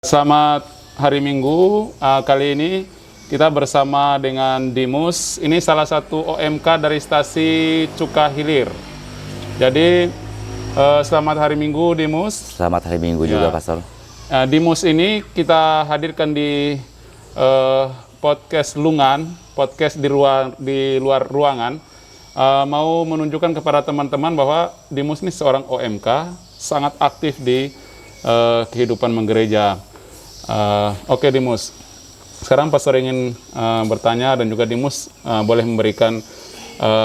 Selamat hari Minggu. Kali ini kita bersama dengan Dimus. Ini salah satu OMK dari stasi Cukahilir. Jadi selamat hari Minggu, Dimus. Selamat hari Minggu juga, Pastor. Dimus ini kita hadirkan di podcast Lungan, podcast di luar ruangan. Mau menunjukkan kepada teman-teman bahwa Dimus ini seorang OMK, sangat aktif di kehidupan menggereja. Oke, Dimus. Sekarang Pastor ingin bertanya dan juga Dimus boleh memberikan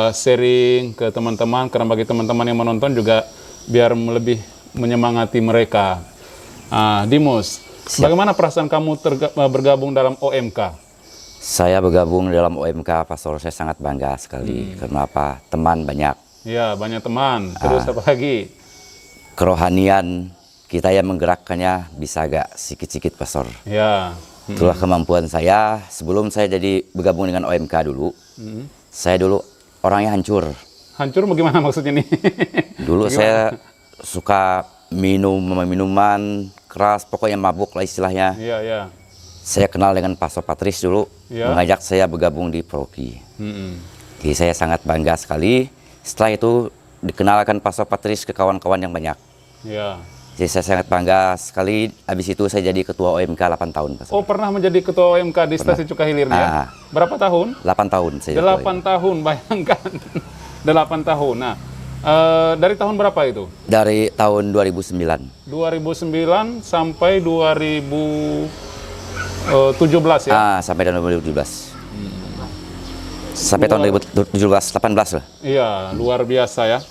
sharing ke teman-teman, karena bagi teman-teman yang menonton juga biar lebih menyemangati mereka. Dimus, bagaimana perasaan kamu bergabung dalam OMK? Saya bergabung dalam OMK, Pastor. Saya sangat bangga sekali. Karena apa? Teman banyak. Ya, banyak teman. Terus apa lagi? Kerohanian kita yang menggerakkannya bisa agak sikit-sikit, Pastor. Ya. Itulah kemampuan saya. Sebelum saya jadi bergabung dengan OMK dulu, saya dulu orangnya hancur. Hancur bagaimana maksudnya nih? Dulu saya suka minuman keras, pokoknya mabuk lah istilahnya. Iya, iya. Saya kenal dengan Pastor Patris dulu, mengajak saya bergabung di Propi. Jadi saya sangat bangga sekali. Setelah itu dikenalkan Pastor Patris ke kawan-kawan yang banyak. Ya. Jadi saya sangat bangga sekali. Habis itu saya jadi ketua OMK 8 tahun, Pastor. Oh, pernah menjadi ketua OMK di stasi Cukahilir ya? Berapa tahun? 8 tahun saya. 8 tahun, bayangkan. 8 tahun. Nah, dari tahun berapa itu? Dari tahun 2009. 2009 sampai 2017 ya? Sampai tahun 2017. Sampai tahun 2017, 18 lah. Iya, luar biasa ya.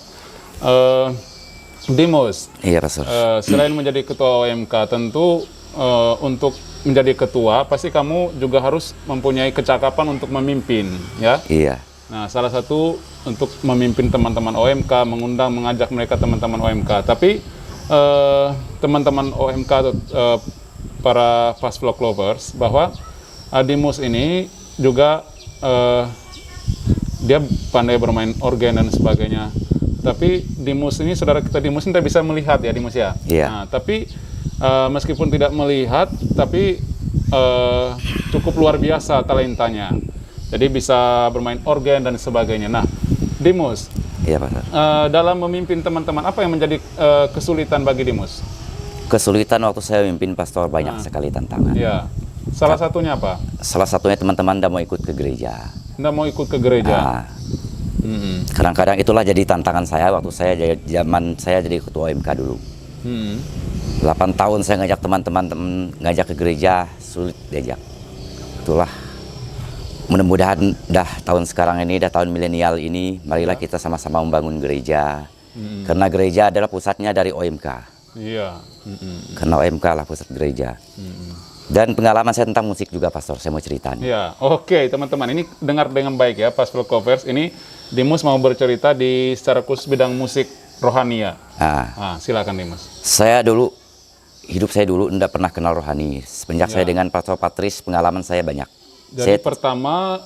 Dimus, Iya, Pastor. selain menjadi ketua OMK, tentu untuk menjadi ketua, pasti kamu juga harus mempunyai kecakapan untuk memimpin, ya? Iya. Nah, salah satu untuk memimpin teman-teman OMK, mengajak mereka teman-teman OMK. Tapi teman-teman OMK, para Fast Flock Lovers, bahwa Dimus ini juga dia pandai bermain organ dan sebagainya. Tapi Dimus ini, saudara kita Dimus ini tidak bisa melihat ya, Dimus ya. Iya. Nah, tapi meskipun tidak melihat, tapi cukup luar biasa talentanya. Jadi bisa bermain organ dan sebagainya. Nah, Dimus, Iya, Pastor. dalam memimpin teman-teman, apa yang menjadi kesulitan bagi Dimus? Kesulitan waktu saya memimpin, Pastor, banyak sekali tantangan. Ya, salah satunya apa? Salah satunya teman-teman tidak mau ikut ke gereja. Tidak mau ikut ke gereja. Kadang-kadang itulah jadi tantangan saya waktu zaman saya jadi ketua OMK dulu. 8 tahun saya ngajak teman-teman ngajak ke gereja, sulit diajak. Itulah. Mudah-mudahan tahun sekarang ini, tahun milenial ini, marilah kita sama-sama membangun gereja. Karena gereja adalah pusatnya dari OMK. Iya. Karena OMK lah pusat gereja. Dan pengalaman saya tentang musik juga, Pastor, saya mau cerita nih. Ya, oke teman-teman, ini dengar dengan baik ya, Fast Flock Lovers. Ini Dimus mau bercerita secara khusus bidang musik rohania. Silakan Dimus. Hidup saya dulu tidak pernah kenal rohani. Semenjak saya dengan Pastor Patris, pengalaman saya banyak. Jadi pertama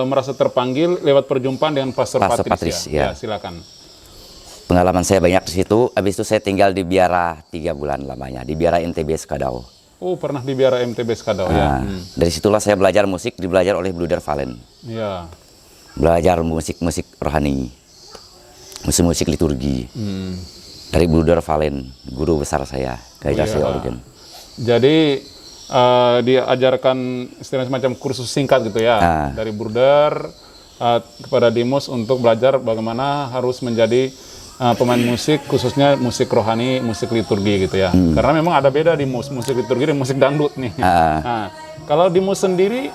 merasa terpanggil lewat perjumpaan dengan Pastor Patris ya. Ya, silakan. Pengalaman saya banyak di situ. Habis itu saya tinggal di Biara 3 bulan lamanya, di Biara MTB Skadau. Oh, pernah di Biara MTB Skadau ya. Dari situlah saya belajar musik, belajar oleh Bruder Valen. Ya. Belajar musik-musik rohani, musik-musik liturgi. Dari Bruder Valen, guru besar saya, gairah saya organ. Jadi dia ajarkan istilahnya semacam kursus singkat gitu ya, dari Bruder kepada Dimus untuk belajar bagaimana harus menjadi pemain musik, khususnya musik rohani, musik liturgi gitu ya. Karena memang ada beda di musik liturgi dan musik dangdut nih. Nah, kalau Dimus sendiri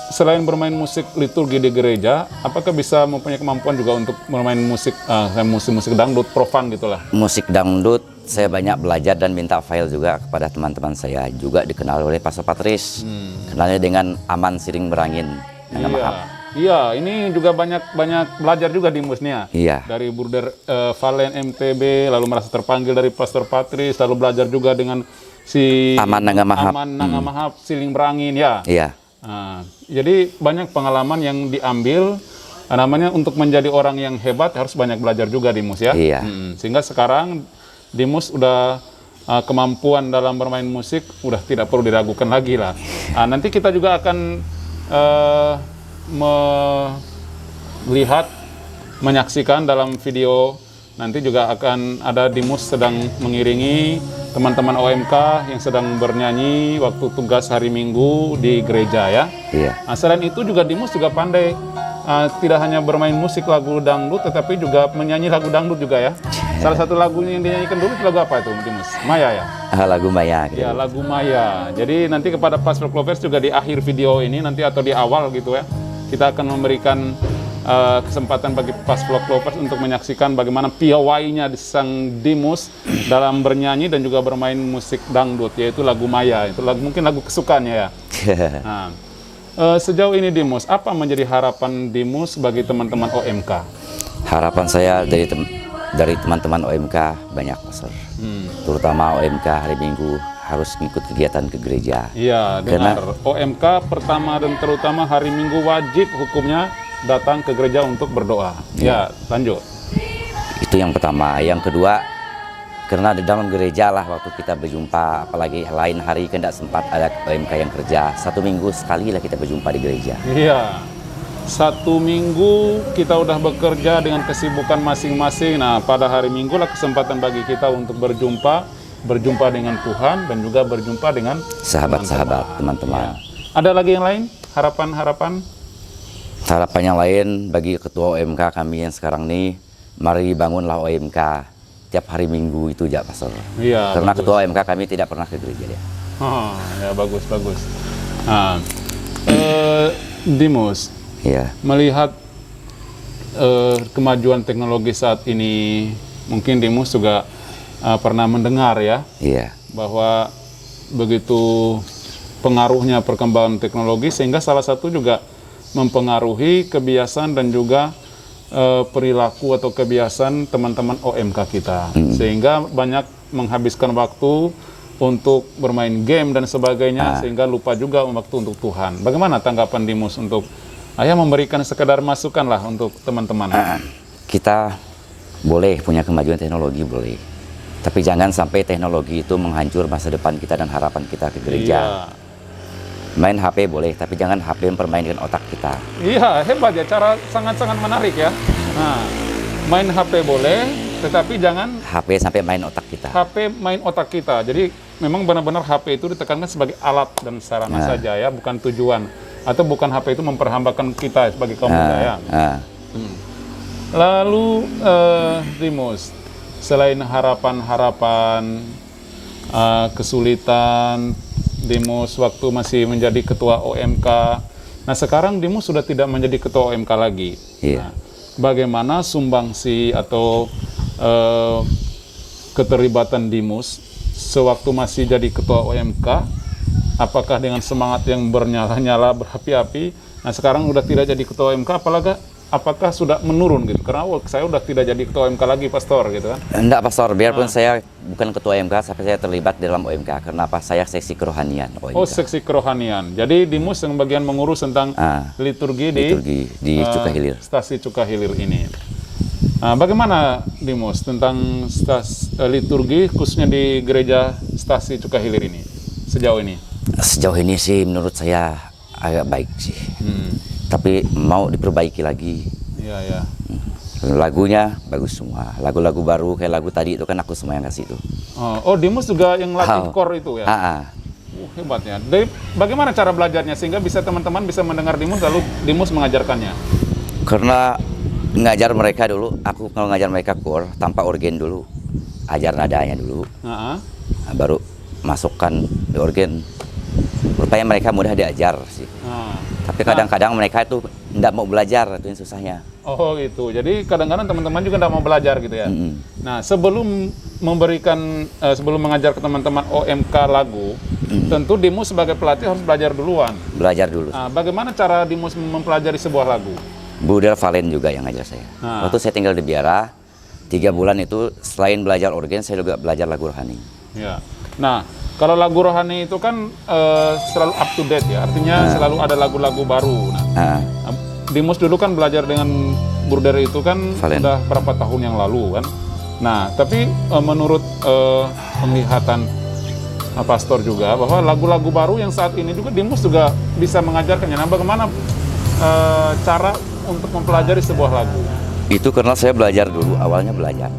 selain bermain musik liturgi di gereja, apakah bisa mempunyai kemampuan juga untuk bermain musik dangdut profan gitulah? Musik dangdut Saya banyak belajar dan minta file juga kepada teman-teman saya. Juga dikenal oleh Pastor Patris. Kenalnya dengan Aman Siring Berangin. Iya, ini juga banyak belajar juga di musnya. Iya. Dari Bruder Valen MTB, lalu merasa terpanggil dari Pastor Patris, lalu belajar juga dengan si Aman Nangamahap. Nangamahap Siring Berangin ya. Iya. Jadi banyak pengalaman yang diambil, namanya untuk menjadi orang yang hebat harus banyak belajar juga di mus ya. Iya. Sehingga sekarang Dimus udah kemampuan dalam bermain musik udah tidak perlu diragukan lagi lah. Nanti kita juga akan melihat, menyaksikan dalam video, nanti juga akan ada Dimus sedang mengiringi teman-teman OMK yang sedang bernyanyi waktu tugas hari Minggu di gereja ya. Iya. Selain itu juga Dimus juga pandai, tidak hanya bermain musik lagu dangdut, tetapi juga menyanyi lagu dangdut juga ya. Salah satu lagunya yang dinyanyikan dulu itu lagu apa itu, Dimus? Maya ya? Lagu Maya. Gitu. Ya, lagu Maya. Jadi nanti kepada Pas Lovers juga di akhir video ini nanti atau di awal gitu ya, kita akan memberikan kesempatan bagi Pas Lovers untuk menyaksikan bagaimana piawainya sang Dimus dalam bernyanyi dan juga bermain musik dangdut, yaitu lagu Maya. Itu mungkin lagu kesukaannya ya. Nah, sejauh ini Dimus, apa menjadi harapan Dimus bagi teman-teman OMK? Harapan saya dari teman-teman OMK banyak, Pastor. Terutama OMK hari Minggu harus ngikut kegiatan ke gereja. Iya, benar. OMK pertama dan terutama hari Minggu wajib hukumnya datang ke gereja untuk berdoa. Ya, lanjut. Itu yang pertama. Yang kedua, karena di dalam gereja lah waktu kita berjumpa, apalagi lain hari kan tidak sempat ada OMK yang kerja. 1 minggu sekali lah kita berjumpa di gereja. Iya. 1 minggu kita udah bekerja dengan kesibukan masing-masing. Nah, pada hari Minggu lah kesempatan bagi kita untuk berjumpa dengan Tuhan dan juga berjumpa dengan sahabat-sahabat, teman-teman. Ada lagi yang lain? Harapan-harapan? Harapan yang lain bagi ketua OMK kami yang sekarang ini, mari bangunlah OMK tiap hari Minggu itu ya, Pastor. Iya. Karena bagus. ketua OMK kami tidak pernah ke gereja ya. Ya bagus. Nah, Dimus. Iya. Melihat kemajuan teknologi saat ini, mungkin Dimus juga pernah mendengar ya, bahwa begitu pengaruhnya perkembangan teknologi sehingga salah satu juga mempengaruhi kebiasaan dan juga perilaku atau kebiasaan teman-teman OMK kita, sehingga banyak menghabiskan waktu untuk bermain game dan sebagainya, sehingga lupa juga waktu untuk Tuhan. Bagaimana tanggapan Dimus untuk memberikan sekedar masukan lah untuk teman-teman? Kita boleh punya kemajuan teknologi, boleh. Tapi jangan sampai teknologi itu menghancur masa depan kita dan harapan kita ke gereja. Iya. Main HP boleh, tapi jangan HP mempermainkan otak kita. Iya, hebat ya, cara sangat-sangat menarik ya. Nah, main HP boleh, tetapi jangan HP sampai main otak kita. HP main otak kita. Jadi memang benar-benar HP itu ditekankan sebagai alat dan sarana saja ya, bukan tujuan. Atau bukan HP itu memperhambakan kita sebagai kaum muda ya. Lalu Dimus, selain harapan-harapan, kesulitan Dimus waktu masih menjadi ketua OMK, nah sekarang Dimus sudah tidak menjadi ketua OMK lagi. Iya. Nah, bagaimana sumbangsi atau keterlibatan Dimus sewaktu masih jadi ketua OMK? Apakah dengan semangat yang bernyala-nyala, berapi-api? Nah sekarang udah tidak jadi ketua OMK, apakah sudah menurun gitu? Karena saya udah tidak jadi ketua OMK lagi, Pastor, gitu kan? Enggak, Pastor. Biarpun saya bukan ketua OMK, tapi saya terlibat dalam OMK. Kenapa? Saya seksi kerohanian OMK. Oh, seksi kerohanian. Jadi Dimus yang bagian mengurus tentang liturgi di Cukahilir. Stasi Cukahilir ini. Bagaimana Dimus tentang liturgi khususnya di gereja Stasi Cukahilir ini sejauh ini? Sejauh ini sih menurut saya agak baik sih. Tapi mau diperbaiki lagi. Iya. Lagunya bagus semua. Lagu-lagu baru kayak lagu tadi itu kan aku semua yang kasih itu. Oh, Dimus juga yang latih core itu ya? Hebatnya. Bagaimana cara belajarnya sehingga bisa teman-teman bisa mendengar Dimus lalu Dimus mengajarkannya? Karena ngajar mereka dulu, aku kalau ngajar mereka core tanpa organ dulu, ajar nadanya dulu, baru masukkan di organ. Rupanya mereka mudah diajar sih. Tapi kadang-kadang mereka itu tidak mau belajar, itu yang susahnya. Oh gitu. Jadi kadang-kadang teman-teman juga tidak mau belajar gitu ya. Nah sebelum sebelum mengajar ke teman-teman OMK lagu, tentu Dimus sebagai pelatih harus belajar duluan. Belajar dulu. Nah, bagaimana cara Dimus mempelajari sebuah lagu? Budel Valen juga yang ngajar saya. Waktu saya tinggal di Biara, 3 bulan itu selain belajar organ, saya juga belajar lagu rohani. Ya. Nah, kalau lagu rohani itu kan selalu up to date ya, artinya selalu ada lagu-lagu baru. Nah, Dimus dulu kan belajar dengan Bruder itu kan Valen. sudah berapa tahun yang lalu kan. Nah, tapi menurut penglihatan pastor juga bahwa lagu-lagu baru yang saat ini juga Dimus juga bisa mengajarkannya. Nah, bagaimana cara untuk mempelajari sebuah lagu? Itu karena saya belajar dulu, awalnya belajar.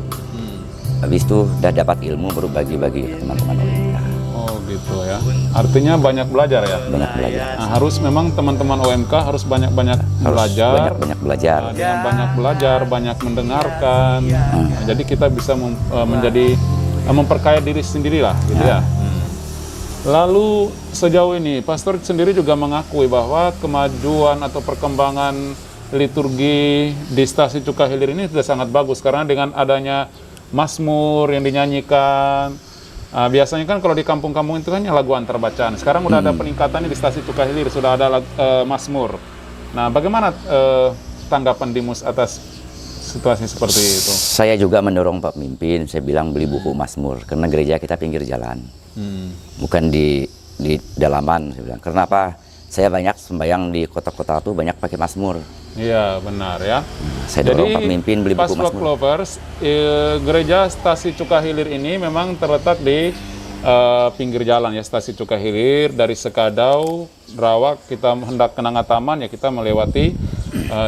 Habis itu udah dapat ilmu baru bagi-bagi ke teman-teman OMK. Oh gitu ya. Artinya banyak belajar ya? Banyak belajar. Nah, harus memang teman-teman OMK harus banyak-banyak belajar. Banyak-banyak belajar. Dengan banyak belajar, banyak mendengarkan. Nah, jadi kita bisa menjadi memperkaya diri sendiri lah gitu ya. Lalu sejauh ini pastor sendiri juga mengakui bahwa kemajuan atau perkembangan liturgi di Stasi Cukahilir ini sudah sangat bagus karena dengan adanya Mazmur yang dinyanyikan. Biasanya kan kalau di kampung-kampung itu kan lagu antar bacaan. Sekarang udah ada peningkatannya di Stasi Cukahilir, sudah ada Mazmur. Nah, bagaimana tanggapan Dimus atas situasi seperti itu? Saya juga mendorong Pak Pemimpin, saya bilang beli buku Mazmur karena gereja kita pinggir jalan. Bukan di dalaman, saya bilang. Karena apa? Saya banyak sembahyang di kota-kota tuh banyak pakai Mazmur. Iya, benar ya. Saya dorong Pak Pemimpin beli buku Pasflok Mazmur. Lovers, gereja Stasi Cukahilir ini memang terletak di pinggir jalan ya, Stasi Cukahilir. Dari Sekadau, Rawak, kita hendak ke Nangataman ya kita melewati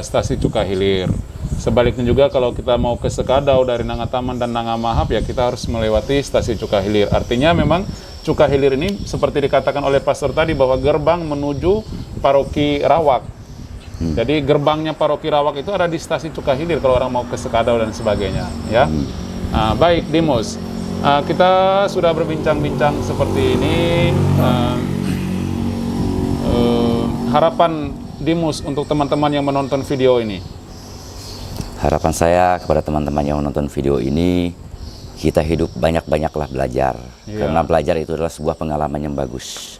Stasi Cukahilir. Sebaliknya juga kalau kita mau ke Sekadau dari Nangataman dan Nangamahap ya kita harus melewati Stasi Cukahilir. Artinya memang Cukahilir ini seperti dikatakan oleh pastor tadi bahwa gerbang menuju paroki Rawak. Jadi gerbangnya paroki Rawak itu ada di Stasi Cukahilir kalau orang mau ke Sekadau dan sebagainya ya. Baik Dimus, kita sudah berbincang-bincang seperti ini. Harapan Dimus untuk teman-teman yang menonton video ini? Harapan saya kepada teman-teman yang menonton video ini, kita hidup banyak-banyaklah belajar. Karena belajar itu adalah sebuah pengalaman yang bagus.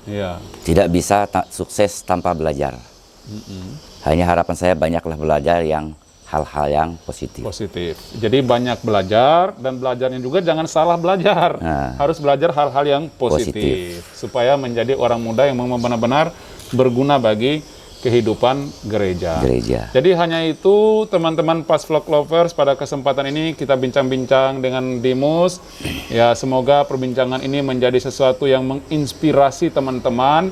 Tidak bisa sukses tanpa belajar. Hanya harapan saya banyaklah belajar yang hal-hal yang positif. Jadi banyak belajar dan belajarnya juga jangan salah belajar. Harus belajar hal-hal yang positif supaya menjadi orang muda yang memang benar-benar berguna bagi kehidupan gereja. Jadi hanya itu teman-teman Pasflok Lovers, pada kesempatan ini kita bincang-bincang dengan Dimus. Ya, semoga perbincangan ini menjadi sesuatu yang menginspirasi teman-teman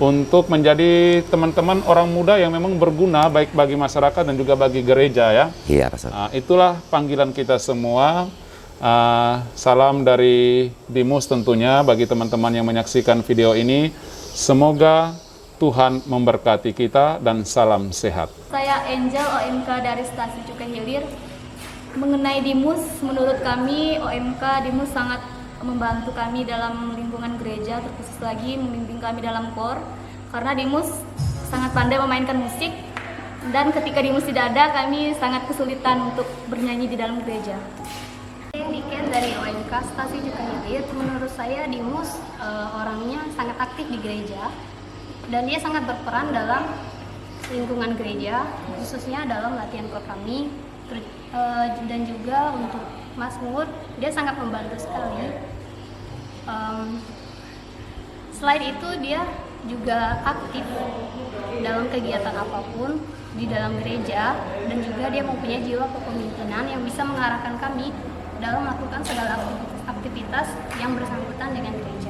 untuk menjadi teman-teman orang muda yang memang berguna baik bagi masyarakat dan juga bagi gereja ya. Iya, Pastor. Itulah panggilan kita semua. Salam dari Dimus tentunya bagi teman-teman yang menyaksikan video ini. Semoga Tuhan memberkati kita dan salam sehat. Saya Angel, OMK dari Stasi Cukahilir. Mengenai Dimus, menurut kami OMK Dimus sangat membantu kami dalam lingkungan gereja, terkhusus lagi membimbing kami dalam KOR. Karena Dimus sangat pandai memainkan musik, dan ketika Dimus tidak ada, kami sangat kesulitan untuk bernyanyi di dalam gereja. Saya Niken dari OMK Stasi Cukahilir. Menurut saya Dimus orangnya sangat aktif di gereja. Dan dia sangat berperan dalam lingkungan gereja, khususnya dalam latihan KOR kami, dan juga untuk Mazmur, dia sangat membantu sekali. Selain itu, dia juga aktif dalam kegiatan apapun di dalam gereja, dan juga dia mempunyai jiwa kepemimpinan yang bisa mengarahkan kami dalam melakukan segala aktivitas yang bersangkutan dengan gereja.